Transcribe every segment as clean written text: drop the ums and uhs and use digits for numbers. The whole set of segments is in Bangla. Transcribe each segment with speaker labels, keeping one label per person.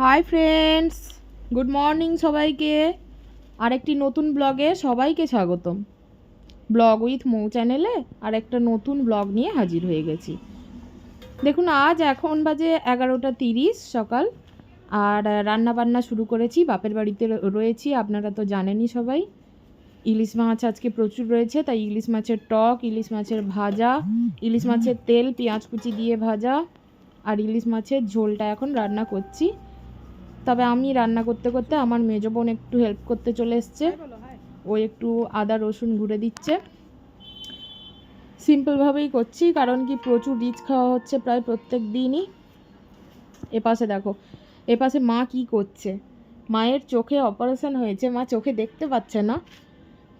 Speaker 1: হাই ফ্রেন্ডস, গুড মর্নিং সবাইকে। আরেকটি নতুন ব্লগে সবাইকে স্বাগতম। ব্লগ উইথ মৌ চ্যানেলে আর একটা নতুন ব্লগ নিয়ে হাজির হয়ে গেছি। দেখুন, আজ এখন বাজে 11:30 সকাল, আর রান্না বান্না শুরু করেছি। বাপের বাড়িতে রয়েছি, আপনারা তো জানেনই সবাই। ইলিশ মাছ আজকে প্রচুর রয়েছে, তাই ইলিশ মাছের টক, ইলিশ মাছের ভাজা, ইলিশ মাছের তেল পেঁয়াজ কুচি দিয়ে ভাজা, আর ইলিশ মাছের ঝোলটা এখন রান্না করছি। তবে আমি রান্না করতে করতে আমার মেজো বোন একটু হেল্প করতে চলে এসছে। ও একটু আদা রসুন ঘুরে দিচ্ছে। সিম্পলভাবেই করছি, কারণ কি প্রচুর রিচ খাওয়া হচ্ছে প্রায় প্রত্যেক দিনই। এপাশে দেখো, এপাশে মা কি করছে। মায়ের চোখে অপারেশন হয়েছে, মা চোখে দেখতে পাচ্ছে না,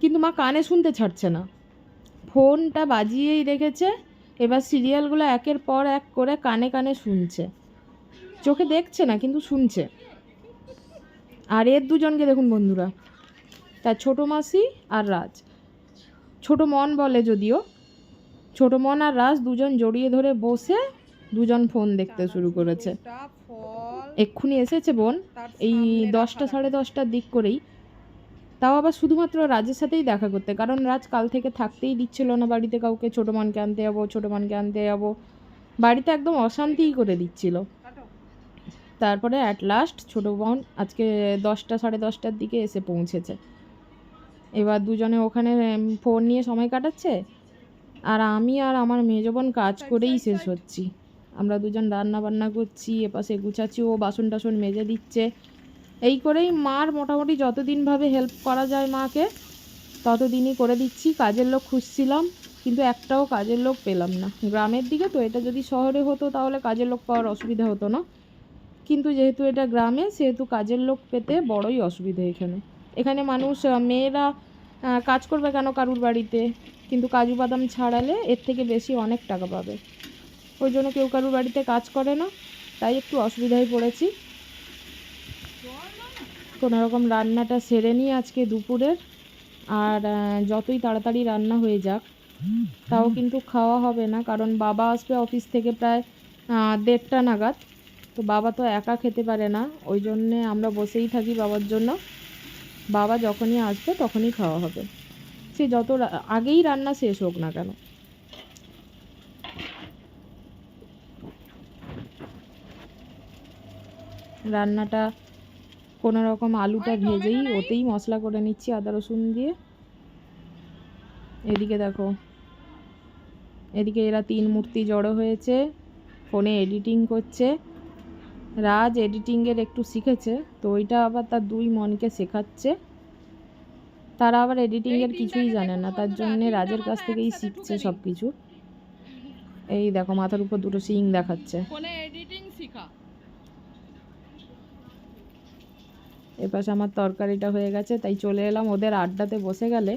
Speaker 1: কিন্তু মা কানে শুনতে ছাড়ছে না। ফোনটা বাজিয়েই রেখেছে, এবার সিরিয়ালগুলো একের পর এক করে কানে কানে শুনছে। চোখে দেখছে না কিন্তু শুনছে। আর এর দুজনকে দেখুন বন্ধুরা, তার ছোটো মাসি আর রাজ। ছোটো মন বলে যদিও, ছোটো মন আর রাজ দুজন জড়িয়ে ধরে বসে দুজন ফোন দেখতে শুরু করেছে। এক্ষুনি এসেছে বোন, এই 10টা 10:30টার দিক করেই। তাও আবার শুধুমাত্র রাজের সাথেই দেখা করতে, কারণ রাজ কাল থেকে থাকতেই দিচ্ছিল না বাড়িতে কাউকে। ছোটো মনকে আনতে যাবো, ছোটো মনকে আনতে যাবো, বাড়িতে একদম অশান্তিই করে দিচ্ছিল। তারপরে অ্যাট লাস্ট ছোটো বোন আজকে 10টা 10:30টার দিকে এসে পৌঁছেছে। এবার দুজনে ওখানে ফোন নিয়ে সময় কাটাচ্ছে, আর আমি আর আমার মেজো বোন কাজ করেই শেষ হচ্ছি। আমরা দুজন রান্না বান্না করছি, এপাশে গুছাচ্ছি, ও বাসন টাসন মেজে দিচ্ছে। এই করেই মার মোটামুটি যতদিনভাবে হেল্প করা যায় মাকে ততদিনই করে দিচ্ছি। কাজের লোক খুঁজছিলাম, কিন্তু একটাও কাজের লোক পেলাম না। গ্রামের দিকে তো, এটা যদি শহরে হতো তাহলে কাজের লোক পাওয়ার অসুবিধা হতো না, কিন্তু যেহেতু এটা গ্রামে সেহেতু কাজের লোক পেতে বড়ই অসুবিধা। এখানে মানুষ, মেয়েরা কাজ করবে কেন কারুর বাড়িতে, কিন্তু কাজু বাদাম ছাড়ালে এর থেকে বেশি অনেক টাকা পাবে। ওই জন্য কেউ কারুর বাড়িতে কাজ করে না, তাই একটু অসুবিধায় পড়েছি। কোনোরকম রান্নাটা সেরে নিই আজকে দুপুরের। আর যতই তাড়াতাড়ি রান্না হয়ে যাক তাও কিন্তু খাওয়া হবে না, কারণ বাবা আসবে অফিস থেকে প্রায় 1:30টা নাগাদ। তো বাবা তো একা খেতে পারে না, ওই জন্যে আমরা বসেই থাকি বাবার জন্য। বাবা যখনই আসবে তখনই খাওয়া হবে, সে যত আগেই রান্না শেষ হোক না কেন। রান্নাটা কোনো রকম আলুটা ভেজেই ওতেই মশলা করে নিচ্ছি আদা রসুন দিয়ে। এদিকে দেখো, এদিকে এরা 3 মূর্তি জড়ো হয়েছে, ফোনে এডিটিং করছে। রাজ এডিটিংয়ের একটু শিখেছে, তো ওইটা আবার তার 2 মনকে শেখাচ্ছে। তারা আবার এডিটিংয়ের কিছুই জানে না, তার জন্যে রাজের কাছ থেকেই শিখছে সব কিছু। এই দেখো, মাথার উপর 2টো শিং দেখাচ্ছে। এপাশে আমার তরকারিটা হয়ে গেছে, তাই চলে এলাম। ওদের আড্ডাতে বসে গেলে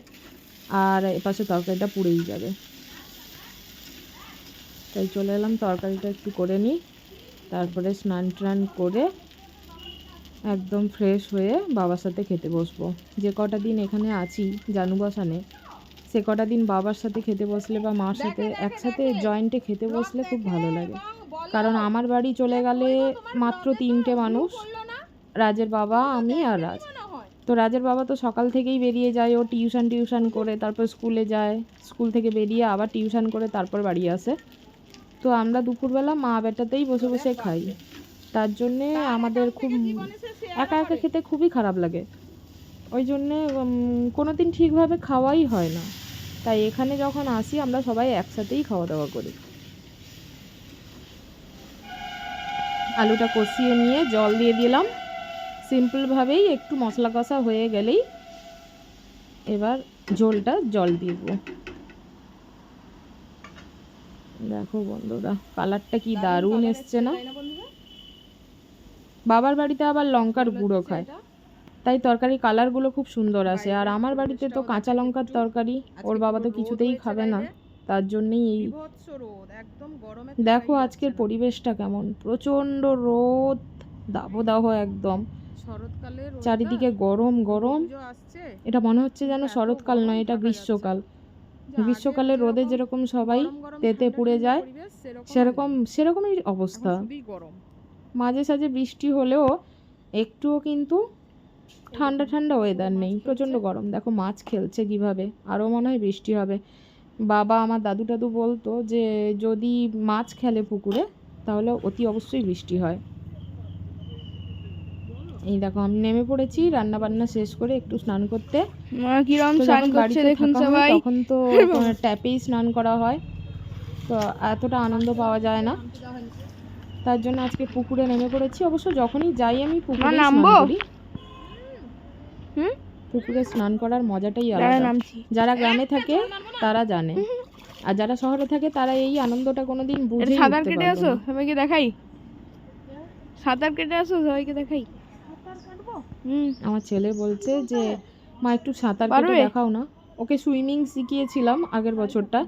Speaker 1: আর এপাশে তরকারিটা পুড়েই যাবে, তাই চলে এলাম তরকারিটা একটু করে নিই। তারপরে স্নান টান করে একদম ফ্রেশ হয়ে বাবার সাথে খেতে বসবো। যে কটা দিন এখানে আছি জানুবাসানে, সে কটা দিন বাবার সাথে খেতে বসলে বা মার সাথে একসাথে জয়েন্টে খেতে বসলে খুব ভালো লাগে। কারণ আমার বাড়ি চলে গেলে মাত্র 3টে মানুষ, রাজের বাবা, আমি আর রাজ। তো রাজের বাবা তো সকাল থেকেই বেরিয়ে যায়, ও টিউশন করে তারপর স্কুলে যায়, স্কুল থেকে বেরিয়ে আবার টিউশন করে তারপর বাড়ি আসে। তো আমরা দুপুরবেলা মা বেটাতেই বসে বসে খাই, তার জন্যে আমাদের খুব একা একা খেতে খুবই খারাপ লাগে। ওই জন্যে কোনো দিন ঠিকভাবে খাওয়াই হয় না, তাই এখানে যখন আসি আমরা সবাই একসাথেই খাওয়া দাওয়া করি। আলুটা কষিয়ে নিয়ে জল দিয়ে দিলাম, সিম্পলভাবেই একটু মশলা কষা হয়ে গেলেই এবার ঝোলটা জল দিয়ে দেবো। দেখো বন্ধুরা, কালারটা কি দারুণ এসছে না? বাবার বাড়িতে আবার লঙ্কার গুঁড়ো খায়, তাই তরকারি কালারগুলো খুব সুন্দর আসে। আর আমার বাড়িতে তো কাঁচা লঙ্কার তরকারি, ওর বাবা তো কিছুতেই খাবে না, তার জন্যেই এই। দেখো আজকের পরিবেশটা কেমন, প্রচণ্ড রোদ, দাবদাহ একদম, চারিদিকে গরম গরম। এটা মনে হচ্ছে যেন শরৎকাল নয়, এটা গ্রীষ্মকাল। গ্রীষ্মকালে রোদে যেরকম সবাই তেতে পুড়ে যায়, সেরকমই অবস্থা। মাঝে সাঝে বৃষ্টি হলেও একটুও কিন্তু ঠান্ডা ঠান্ডা ওয়েদার নেই, প্রচণ্ড গরম। দেখো মাছ খেলছে কিভাবে, আরও মনে হয় বৃষ্টি হবে। বাবা আমার দাদু টাদু বলতো যে যদি মাছ খেলে পুকুরে তাহলে অতি অবশ্যই বৃষ্টি হয়। এই দেখো আমি নেমে পড়েছি রান্না বান্না শেষ করে একটু স্নান করতে।
Speaker 2: কিরম
Speaker 1: তো
Speaker 2: স্নান
Speaker 1: যখন
Speaker 2: করছে
Speaker 1: বাড়িতে
Speaker 2: দেখুন
Speaker 1: থাকা হয়
Speaker 2: সবাই।
Speaker 1: তখন তো ট্যাপেই স্নান করা হয়, তো এতটা আনন্দ পাওয়া যায় না, তার জন্য আজকে পুকুরে নেমে পড়েছি। অবশ্য যখনই যাই আমি পুকুরে স্নান
Speaker 2: নামবো?
Speaker 1: করি। পুকুরে স্নান করার মজাটাই
Speaker 2: দাঁড়া,
Speaker 1: আলাদা।
Speaker 2: নামছি।
Speaker 1: যারা গ্রামে থাকে তারা জানে, আর যারা শহরে থাকে তারা এই আনন্দটা কোনোদিন বুঝেই
Speaker 2: সাঁতার
Speaker 1: উঠতে
Speaker 2: কেটে
Speaker 1: পারবে
Speaker 2: আসো,
Speaker 1: না।
Speaker 2: সবাইকে দেখাই। সাঁতার কেটে আসো, সবাইকে দেখাই।
Speaker 1: আমার ছেলে বলছে যে মা একটু সাঁতার কেটে
Speaker 2: পারবে?
Speaker 1: দেখাও না। ওকে সুইমিং শিখিয়েছিলাম আগের বছরটা,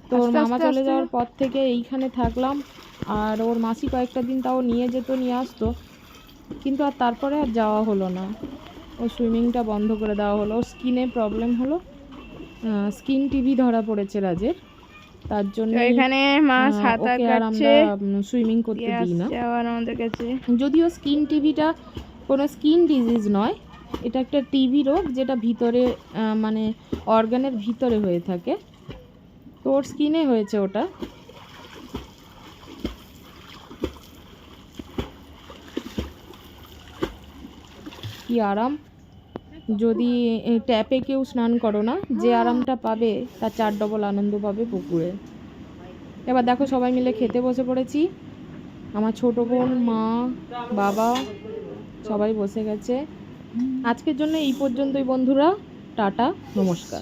Speaker 1: তো ওর
Speaker 2: আস্তে
Speaker 1: মামা
Speaker 2: আস্তে
Speaker 1: চলে
Speaker 2: আস্তে।
Speaker 1: যাওয়ার পর থেকে এইখানে থাকলাম। আর ওর মাসি কয়েকটা দিন তাও নিয়ে যেত, নিয়ে আসতো, কিন্তু আর তারপরে আর যাওয়া হলো না। ও সুইমিংটা বন্ধ করে দেওয়া হলো। ওর স্কিনে প্রবলেম হলো, স্কিন টিভি ধরা পড়েছে রাজের, তার জন্য
Speaker 2: এখানে মা সাঁতার
Speaker 1: ওকে আর
Speaker 2: কাটছে,
Speaker 1: আমরা সুইমিং করতে দিই না।
Speaker 2: আবার আমাদের কাছে।
Speaker 1: যদিও স্কিন টিভিটা কোনো স্কিন ডিজিজ নয়, এটা একটা টিভি রোগ যেটা ভিতরে মানে অর্গানের ভিতরে হয়ে থাকে, তো ওর স্কিনে হয়েছে ওটা। কি আরাম যদি ট্যাপে কেউ স্নান করো না, যে আরামটা পাবে তার 4 ডবল আনন্দ পাবে পুকুরে। এবার দেখো সবাই মিলে খেতে বসে পড়েছি, আমার ছোট বোন, মা, বাবা সবাই বসে গেছে। আজকের জন্য এই পর্যন্তই বন্ধুরা, টাটা, নমস্কার।